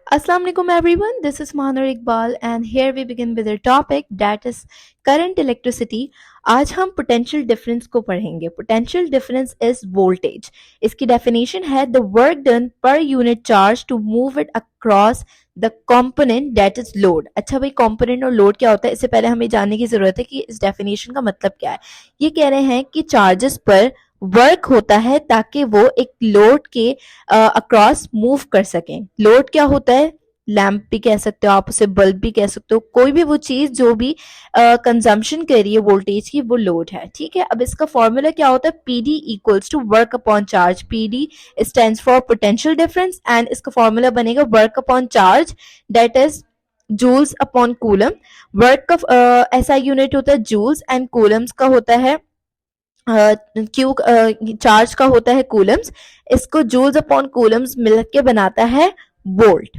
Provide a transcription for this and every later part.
Assalamu alaikum everyone, this is Mahanur Iqbal and here we begin with our topic that is current electricity. आज हम potential difference को पढ़ेंगे. Potential difference is voltage. इसकी definition है the work done per unit charge to move it across the component that is load. अच्छा भाई component और load क्या होता है, इससे पहले हमें जानने की ज़रूरत है कि इस definition का मतलब क्या है. ये कह रहे हैं कि charges पर वर्क होता है ताकि वो एक लोड के अक्रॉस मूव कर सकें. लोड क्या होता है? लैंप भी कह सकते हो आप, उसे बल्ब भी कह सकते हो, कोई भी वो चीज जो भी कंजम्पशन कर रही है वोल्टेज की, वो लोड है. ठीक है, अब इसका फॉर्मूला क्या होता है? P D equals to work upon charge. P D stands for potential difference and इसका फॉर्मूला बनेगा work upon charge that is joules upon coulomb. Work का ऐसा यूनिट होता है जूल्स एंड कूलम्स का होता है क्यू, चार्ज का होता है कूलम्स. इसको जूल्स अपॉन कूलम्स मिलकर बनाता है volt.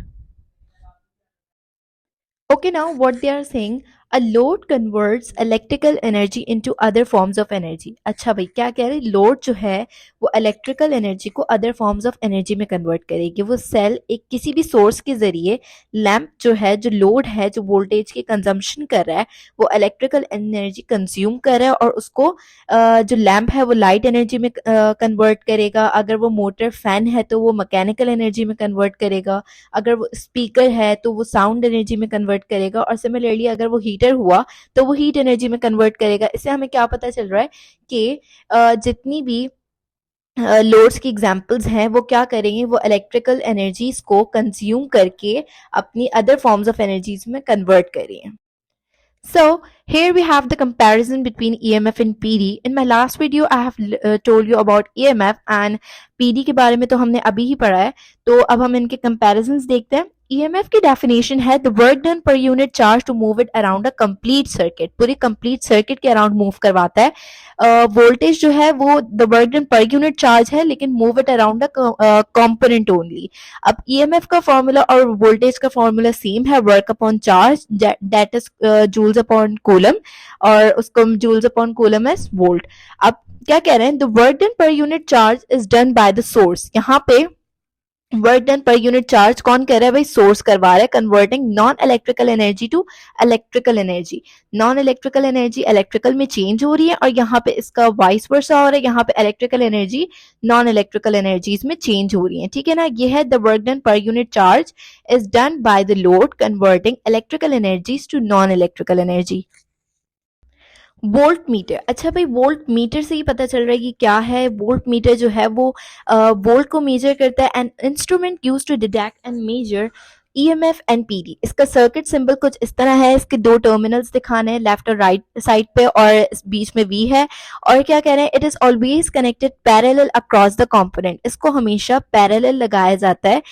Okay, now what they are saying, a load converts electrical energy into other forms of energy. अच्छा भाई, क्या कह रहे हैं? लोड जो है वो इलेक्ट्रिकल एनर्जी को अदर फॉर्म्स ऑफ एनर्जी में कन्वर्ट करेगी. वो सेल एक किसी भी सोर्स के जरिए लैंप जो है, जो लोड है, जो वोल्टेज की कंजम्पशन कर रहा है, वो इलेक्ट्रिकल एनर्जी कंज्यूम कर रहा है और उसको जो लैंप है वो लाइट एनर्जी में कन्वर्ट करेगा. अगर वो मोटर फैन है तो वो मैकेनिकल एनर्जी में कन्वर्ट करेगा. अगर वो स्पीकर है तो वो साउंड एनर्जी में कन्वर्ट करेगा. और सिमिलरली अगर वो हीटर हुआ तो वो हीट एनर्जी में कन्वर्ट करेगा. इससे हमें क्या पता चल रहा है कि जितनी भी लोड्स की एग्जांपल्स हैं वो क्या करेंगे, वो इलेक्ट्रिकल एनर्जीज को कंज्यूम करके अपनी अदर फॉर्म्स ऑफ एनर्जीज में कन्वर्ट करेंगे. So here we have the comparison between EMF and PD. In my last video I have told you about EMF and PD के बारे में तो हमने अभी ही पढ़ा है. तो अब हम इनके comparisons देखते हैं. EMF की definition है the work done per unit charge to move it around a complete circuit. पूरी complete circuit के around move करवाता है. वोल्टेज जो है वो the work done per unit charge है, लेकिन move it around the component only. अब ईएमएफ का फॉर्मूला और वोल्टेज का फॉर्मूला सेम है, work upon charge that is joules upon coulomb, और उसको joules upon coulomb is volt. अब क्या कह रहे हैं? The work done per unit charge is done by the source. यहाँ पे work done per unit charge कौन कर रहा है भाई? सोर्स करवा रहा है, converting non electrical energy to electrical energy. Non electrical energy electrical में चेंज हो रही है और यहाँ पे इसका वाइस वर्सा हो रहा है. यहाँ पे electrical energy non electrical energies में चेंज हो रही है. ठीक है ना, ये है the work done per unit charge is done by the load converting electrical energies to non electrical energy. Volt meter. अच्छा भाई, वोल्ट मीटर से ही पता चल रहा है कि क्या है. वोल्ट मीटर जो है वो वोल्ट को मेजर करता है. An instrument use to detect and measure EMF and PD. इसका सर्किट सिंबल कुछ इस तरह है. इसके दो टर्मिनल्स दिखाने हैं, लेफ्ट और राइट साइड पे, और बीच में V है. और क्या कह रहे हैं? It is always connected parallel across the component. इसको हमेशा पैरेलल लगाया जाता है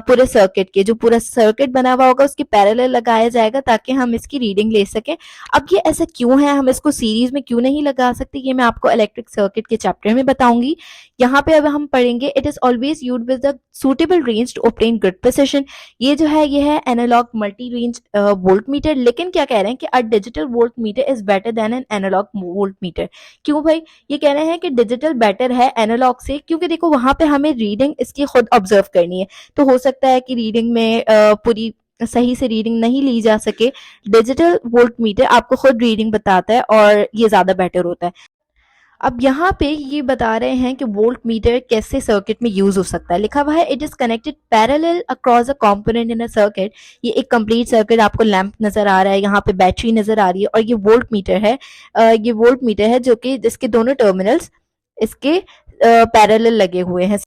पूरे सर्किट के. जो पूरा सर्किट बना हुआ होगा उसके पैरेलल लगाया जाएगा ताकि हम इसकी रीडिंग ले सकें. अब ये ऐसा क्यों है, हम इसको सीरीज में क्यों नहीं लगा सकते, ये मैं आपको इलेक्ट्रिक सर्किट के चैप्टर में बताऊंगी. यहाँ पे अब हम पढ़ेंगे it is always used with the suitable range to obtain good precision. ये जो है ये है analog multi range volt meter. लेकिन क्या कह रहे हैं कि a digital volt meter is better than an analog volt meter. क्यों भाई? ये कह रहे हैं कि डिजिटल बेटर है एनालॉग से, क्योंकि देखो वहां पे हमें रीडिंग इसकी खुद ऑब्जर्व करनी है. तो हो सकता है कि रीडिंग में पूरी सही से रीडिंग नहीं ली जा सके. डिजिटल वोल्ट मीटर आपको खुद रीडिंग बताता है और ये ज्यादा बेटर होता है. अब यहाँ पे ये बता रहे हैं कि वोल्ट मीटर कैसे सर्किट में यूज हो सकता है. लिखा हुआ है it is connected parallel across a component in a circuit. ये एक कंप्लीट सर्किट, आपको लैंप नजर आ रहा है, यहाँ पे बैटरी नजर आ रही है, और ये वोल्ट मीटर है. ये वोल्ट मीटर है जो कि जिसके दोनों टर्मिनल्स इसके पैरेलल लगे हुए हैं.